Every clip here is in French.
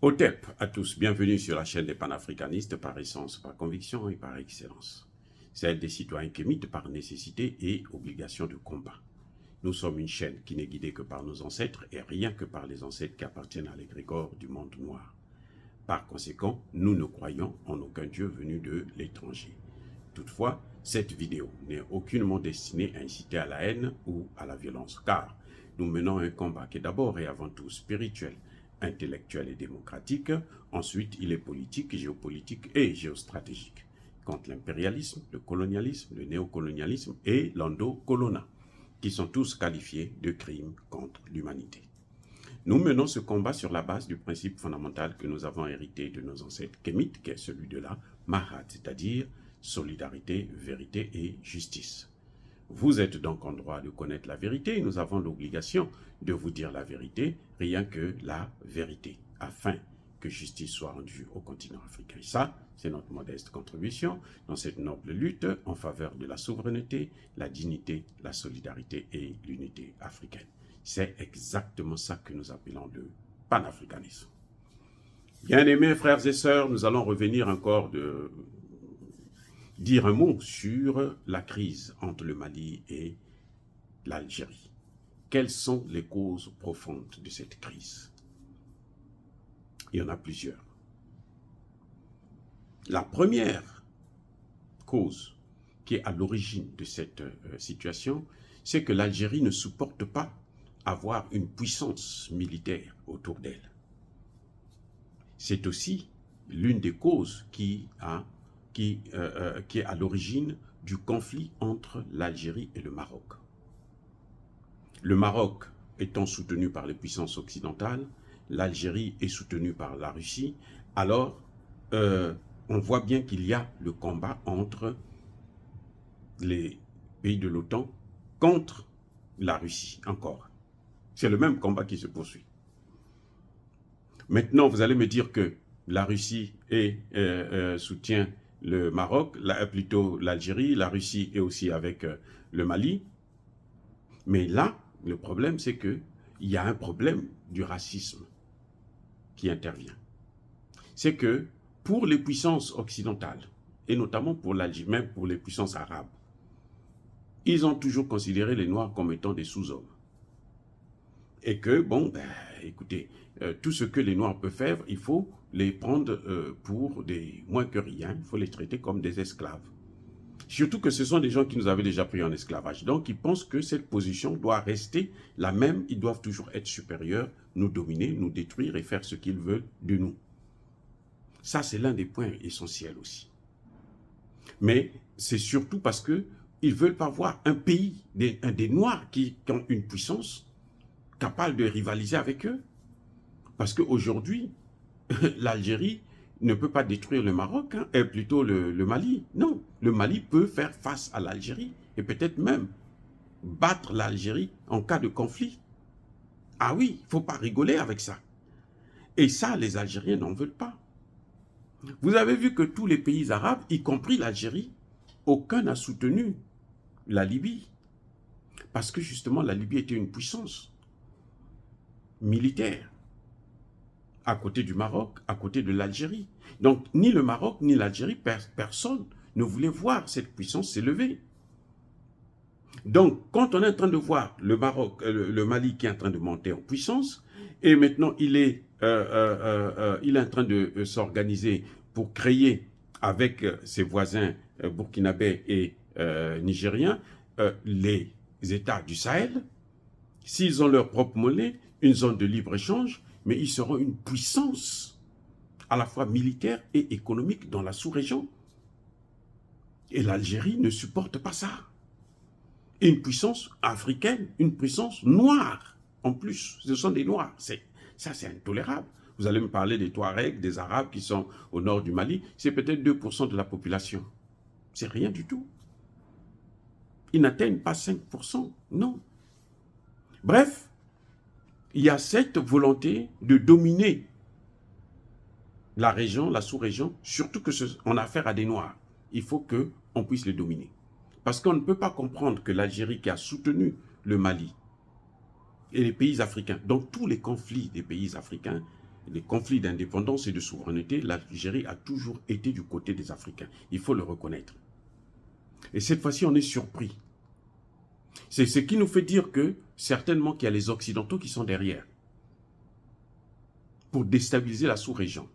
OTEP à tous, bienvenue sur la chaîne des panafricanistes par essence, par conviction et par excellence. Celle des citoyens kémites par nécessité et obligation de combat. Nous sommes une chaîne qui n'est guidée que par nos ancêtres et rien que par les ancêtres qui appartiennent à l'égrégore du monde noir. Par conséquent, nous ne croyons en aucun Dieu venu de l'étranger. Toutefois, cette vidéo n'est aucunement destinée à inciter à la haine ou à la violence, car nous menons un combat qui est d'abord et avant tout spirituel, intellectuel et démocratique. Ensuite, il est politique, géopolitique et géostratégique, contre l'impérialisme, le colonialisme, le néocolonialisme et l'endocolonat, qui sont tous qualifiés de crimes contre l'humanité. Nous menons ce combat sur la base du principe fondamental que nous avons hérité de nos ancêtres kémites, qui est celui de la Mahat, c'est-à-dire solidarité, vérité et justice. Vous êtes donc en droit de connaître la vérité et nous avons l'obligation de vous dire la vérité, rien que la vérité, afin que justice soit rendue au continent africain. Et ça, c'est notre modeste contribution dans cette noble lutte en faveur de la souveraineté, la dignité, la solidarité et l'unité africaine. C'est exactement ça que nous appelons le panafricanisme. Bien-aimés frères et sœurs, nous allons revenir encore dire un mot sur la crise entre le Mali et l'Algérie. Quelles sont les causes profondes de cette crise? Il y en a plusieurs. La première cause qui est à l'origine de cette situation, c'est que l'Algérie ne supporte pas avoir une puissance militaire autour d'elle. C'est aussi l'une des causes qui est à l'origine du conflit entre l'Algérie et le Maroc. Le Maroc étant soutenu par les puissances occidentales, l'Algérie est soutenue par la Russie, alors on voit bien qu'il y a le combat entre les pays de l'OTAN contre la Russie encore. C'est le même combat qui se poursuit. Maintenant, vous allez me dire que la Russie soutient le Maroc, plutôt l'Algérie, la Russie est aussi avec le Mali. Mais là, le problème, c'est qu'il y a un problème du racisme qui intervient. C'est que pour les puissances occidentales, et notamment pour l'Algérie, même pour les puissances arabes, ils ont toujours considéré les Noirs comme étant des sous-hommes. Et que, bon, écoutez, tout ce que les Noirs peuvent faire, il faut les prendre pour des moins que rien, il faut les traiter comme des esclaves. Surtout que ce sont des gens qui nous avaient déjà pris en esclavage. Donc, ils pensent que cette position doit rester la même, ils doivent toujours être supérieurs, nous dominer, nous détruire et faire ce qu'ils veulent de nous. Ça, c'est l'un des points essentiels aussi. Mais c'est surtout parce qu'ils ne veulent pas voir un pays, des Noirs qui ont une puissance capable de rivaliser avec eux. Parce qu'aujourd'hui, l'Algérie ne peut pas détruire le Maroc, et plutôt le Mali. Non, le Mali peut faire face à l'Algérie et peut-être même battre l'Algérie en cas de conflit. Ah oui, il ne faut pas rigoler avec ça. Et ça, les Algériens n'en veulent pas. Vous avez vu que tous les pays arabes, y compris l'Algérie, aucun n'a soutenu la Libye. Parce que justement, la Libye était une puissance militaire, à côté du Maroc, à côté de l'Algérie. Donc, ni le Maroc, ni l'Algérie, personne ne voulait voir cette puissance s'élever. Donc, quand on est en train de voir le Maroc, le Mali qui est en train de monter en puissance, et maintenant il est en train de s'organiser pour créer avec ses voisins burkinabés et nigériens les États du Sahel, s'ils ont leur propre monnaie, une zone de libre-échange, mais ils seront une puissance à la fois militaire et économique dans la sous-région. Et l'Algérie ne supporte pas ça. Une puissance africaine, une puissance noire, en plus. Ce sont des Noirs. Ça, c'est intolérable. Vous allez me parler des Touaregs, des Arabes qui sont au nord du Mali. C'est peut-être 2% de la population. C'est rien du tout. Ils n'atteignent pas 5%. Non. Bref, il y a cette volonté de dominer la région, la sous-région, surtout qu'on a affaire à des Noirs. Il faut qu'on puisse les dominer. Parce qu'on ne peut pas comprendre que l'Algérie qui a soutenu le Mali et les pays africains, donc tous les conflits des pays africains, les conflits d'indépendance et de souveraineté, l'Algérie a toujours été du côté des Africains. Il faut le reconnaître. Et cette fois-ci, on est surpris. C'est ce qui nous fait dire que, certainement, qu'il y a les Occidentaux qui sont derrière pour déstabiliser la sous-région,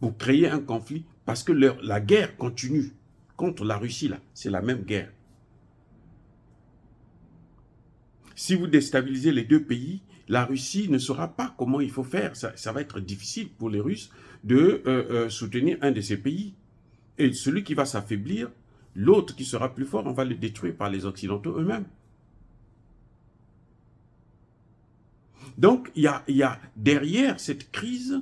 pour créer un conflit, parce que la guerre continue contre la Russie, là, c'est la même guerre. Si vous déstabilisez les deux pays, la Russie ne saura pas comment il faut faire. Ça va être difficile pour les Russes de soutenir un de ces pays. Et celui qui va s'affaiblir, l'autre qui sera plus fort, on va le détruire par les Occidentaux eux-mêmes. Donc, il y a derrière cette crise,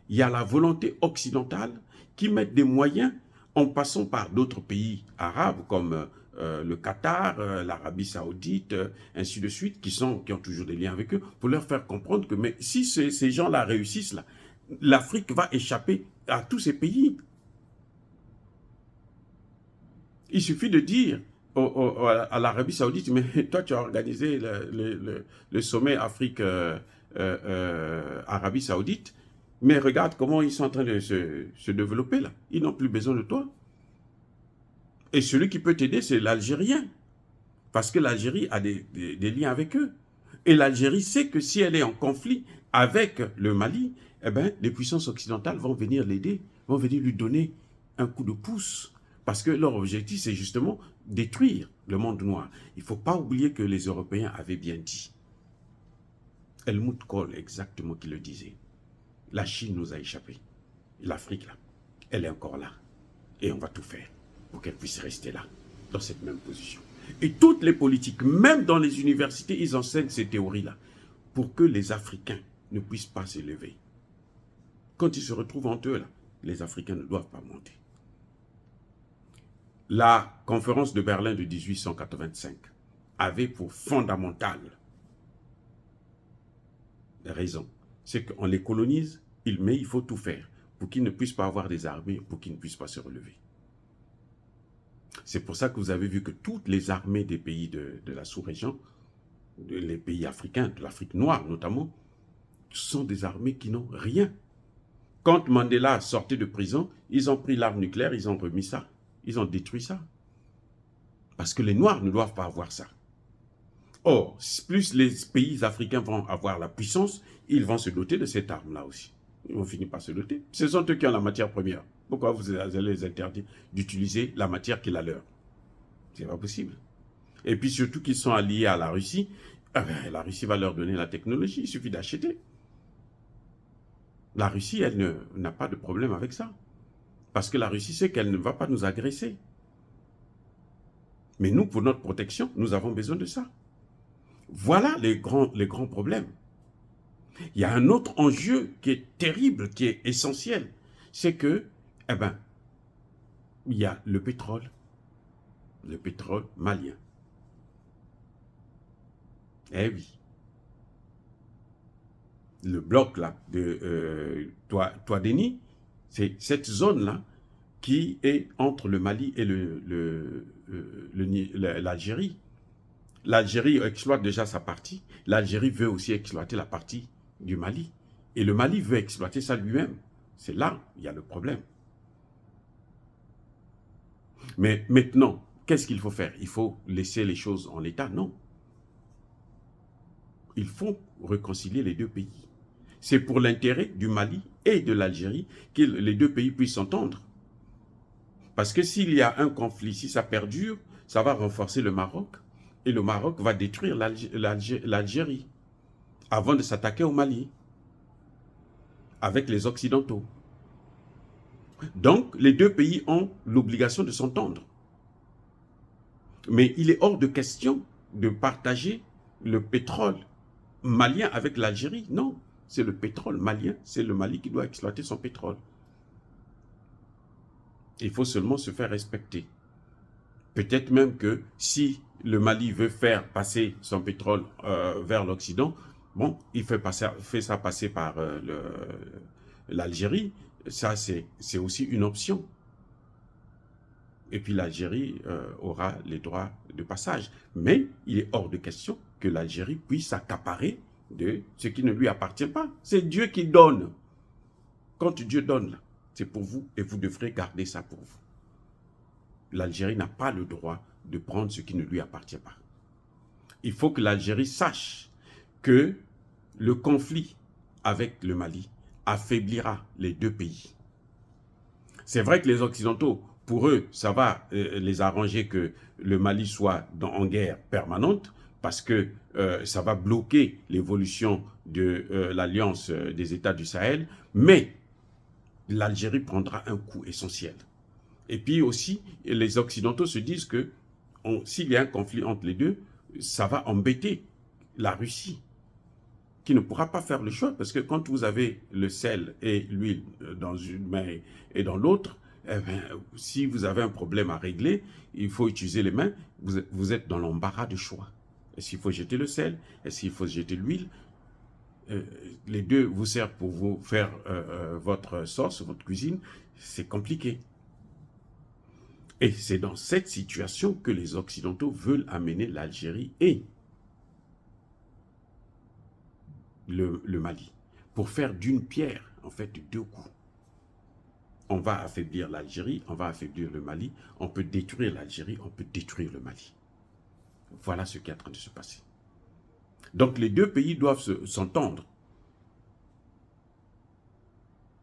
il y a la volonté occidentale qui met des moyens en passant par d'autres pays arabes comme le Qatar, l'Arabie Saoudite, ainsi de suite, qui ont toujours des liens avec eux, pour leur faire comprendre que mais si ces gens-là réussissent, l'Afrique va échapper à tous ces pays. Il suffit de dire à l'Arabie Saoudite, mais toi tu as organisé le sommet Afrique-Arabie Saoudite, mais regarde comment ils sont en train de se développer là. Ils n'ont plus besoin de toi. Et celui qui peut t'aider, c'est l'Algérien. Parce que l'Algérie a des liens avec eux. Et l'Algérie sait que si elle est en conflit avec le Mali, eh ben, les puissances occidentales vont venir l'aider, vont venir lui donner un coup de pouce. Parce que leur objectif, c'est justement détruire le monde noir. Il ne faut pas oublier que les Européens avaient bien dit. Helmut Kohl, exactement, qui le disait. La Chine nous a échappé. L'Afrique, là, elle est encore là. Et on va tout faire pour qu'elle puisse rester là, dans cette même position. Et toutes les politiques, même dans les universités, ils enseignent ces théories-là, pour que les Africains ne puissent pas s'élever. Quand ils se retrouvent entre eux, là, les Africains ne doivent pas monter. La conférence de Berlin de 1885 avait pour fondamentale raison, c'est qu'on les colonise, mais il faut tout faire pour qu'ils ne puissent pas avoir des armées, pour qu'ils ne puissent pas se relever. C'est pour ça que vous avez vu que toutes les armées des pays de la sous-région, les pays africains, de l'Afrique noire notamment, sont des armées qui n'ont rien. Quand Mandela sortait de prison, ils ont pris l'arme nucléaire, ils ont remis ça. Ils ont détruit ça. Parce que les Noirs ne doivent pas avoir ça. Or, plus les pays africains vont avoir la puissance, ils vont se doter de cette arme-là aussi. Ils vont finir par se doter. Ce sont eux qui ont la matière première. Pourquoi vous allez les interdire d'utiliser la matière qui est la leur? C'est pas possible. Et puis surtout qu'ils sont alliés à la Russie, la Russie va leur donner la technologie, il suffit d'acheter. La Russie, elle n'a pas de problème avec ça. Parce que la Russie sait qu'elle ne va pas nous agresser. Mais nous, pour notre protection, nous avons besoin de ça. Voilà les grands problèmes. Il y a un autre enjeu qui est terrible, qui est essentiel. C'est que, eh ben, il y a le pétrole malien. Eh oui. Le bloc là de Toadéni, c'est cette zone-là qui est entre le Mali et l'Algérie. L'Algérie exploite déjà sa partie. L'Algérie veut aussi exploiter la partie du Mali. Et le Mali veut exploiter ça lui-même. C'est là il y a le problème. Mais maintenant, qu'est-ce qu'il faut faire? Il faut laisser les choses en l'état? Non. Il faut réconcilier les deux pays. C'est pour l'intérêt du Mali et de l'Algérie que les deux pays puissent s'entendre. Parce que s'il y a un conflit, si ça perdure, ça va renforcer le Maroc. Et le Maroc va détruire l'Algérie avant de s'attaquer au Mali avec les Occidentaux. Donc, les deux pays ont l'obligation de s'entendre. Mais il est hors de question de partager le pétrole malien avec l'Algérie. Non, c'est le pétrole malien, c'est le Mali qui doit exploiter son pétrole. Il faut seulement se faire respecter. Peut-être même que si le Mali veut faire passer son pétrole vers l'Occident, bon, il fait ça passer par l'Algérie. Ça, c'est aussi une option. Et puis l'Algérie aura les droits de passage. Mais il est hors de question que l'Algérie puisse accaparer de ce qui ne lui appartient pas. C'est Dieu qui donne. Quand Dieu donne, c'est pour vous et vous devrez garder ça pour vous. L'Algérie n'a pas le droit de prendre ce qui ne lui appartient pas. Il faut que l'Algérie sache que le conflit avec le Mali affaiblira les deux pays. C'est vrai que les Occidentaux, pour eux, ça va les arranger que le Mali soit en guerre permanente, parce que ça va bloquer l'évolution de l'Alliance des États du Sahel, mais l'Algérie prendra un coup essentiel. Et puis aussi, les Occidentaux se disent que s'il y a un conflit entre les deux, ça va embêter la Russie, qui ne pourra pas faire le choix, parce que quand vous avez le sel et l'huile dans une main et dans l'autre, eh bien, si vous avez un problème à régler, il faut utiliser les mains, vous êtes dans l'embarras de choix. Est-ce qu'il faut jeter le sel? Est-ce qu'il faut jeter l'huile? Les deux vous servent pour vous faire votre sauce, votre cuisine, c'est compliqué. Et c'est dans cette situation que les Occidentaux veulent amener l'Algérie et le Mali, pour faire d'une pierre, en fait, deux coups. On va affaiblir l'Algérie, on va affaiblir le Mali, on peut détruire l'Algérie, on peut détruire le Mali. Voilà ce qui est en train de se passer. Donc les deux pays doivent s'entendre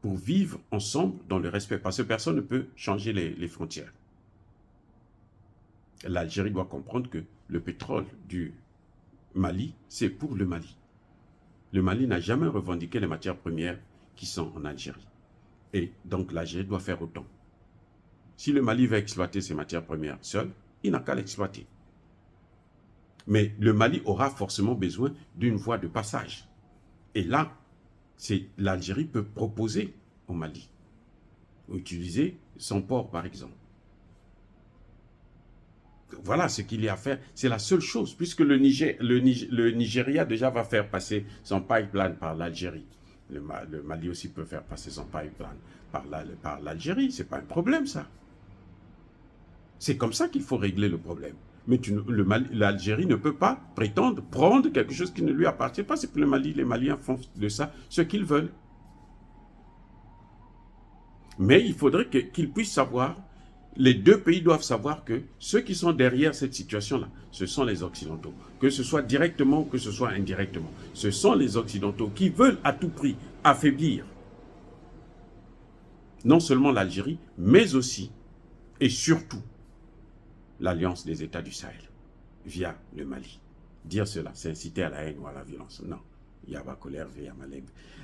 pour vivre ensemble dans le respect, parce que personne ne peut changer les frontières. L'Algérie doit comprendre que le pétrole du Mali, c'est pour le Mali. Le Mali n'a jamais revendiqué les matières premières qui sont en Algérie. Et donc l'Algérie doit faire autant. Si le Mali veut exploiter ses matières premières seul, il n'a qu'à l'exploiter. Mais le Mali aura forcément besoin d'une voie de passage. Et là, l'Algérie peut proposer au Mali, utiliser son port par exemple. Voilà ce qu'il y a à faire. C'est la seule chose, puisque le Nigeria déjà va faire passer son pipeline par l'Algérie. Le Mali aussi peut faire passer son pipeline par l'Algérie. Ce n'est pas un problème, ça. C'est comme ça qu'il faut régler le problème. Mais l'Algérie ne peut pas prétendre prendre quelque chose qui ne lui appartient pas. C'est pour le Mali. Les Maliens font de ça ce qu'ils veulent. Mais il faudrait qu'ils puissent savoir, les deux pays doivent savoir que ceux qui sont derrière cette situation-là, ce sont les Occidentaux. Que ce soit directement ou que ce soit indirectement. Ce sont les Occidentaux qui veulent à tout prix affaiblir non seulement l'Algérie, mais aussi et surtout l'Alliance des États du Sahel via le Mali. Dire cela, c'est inciter à la haine ou à la violence. Non. Yaba colère, veille à Malek.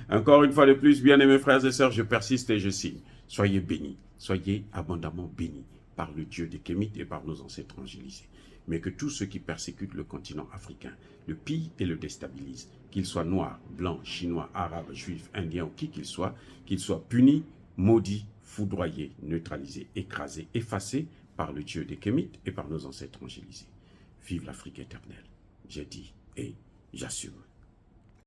Encore une fois de plus, bien-aimés frères et sœurs, je persiste et je signe. Soyez bénis, soyez abondamment bénis par le Dieu des Kémites et par nos ancêtres angélisés. Mais que tous ceux qui persécutent le continent africain le pillent et le déstabilisent, qu'ils soient noirs, blancs, chinois, arabes, juifs, indiens ou qui qu'ils soient punis, maudits, foudroyés, neutralisés, écrasés, effacés par le Dieu des Kémites et par nos ancêtres angélisés. Vive l'Afrique éternelle. J'ai dit et j'assume.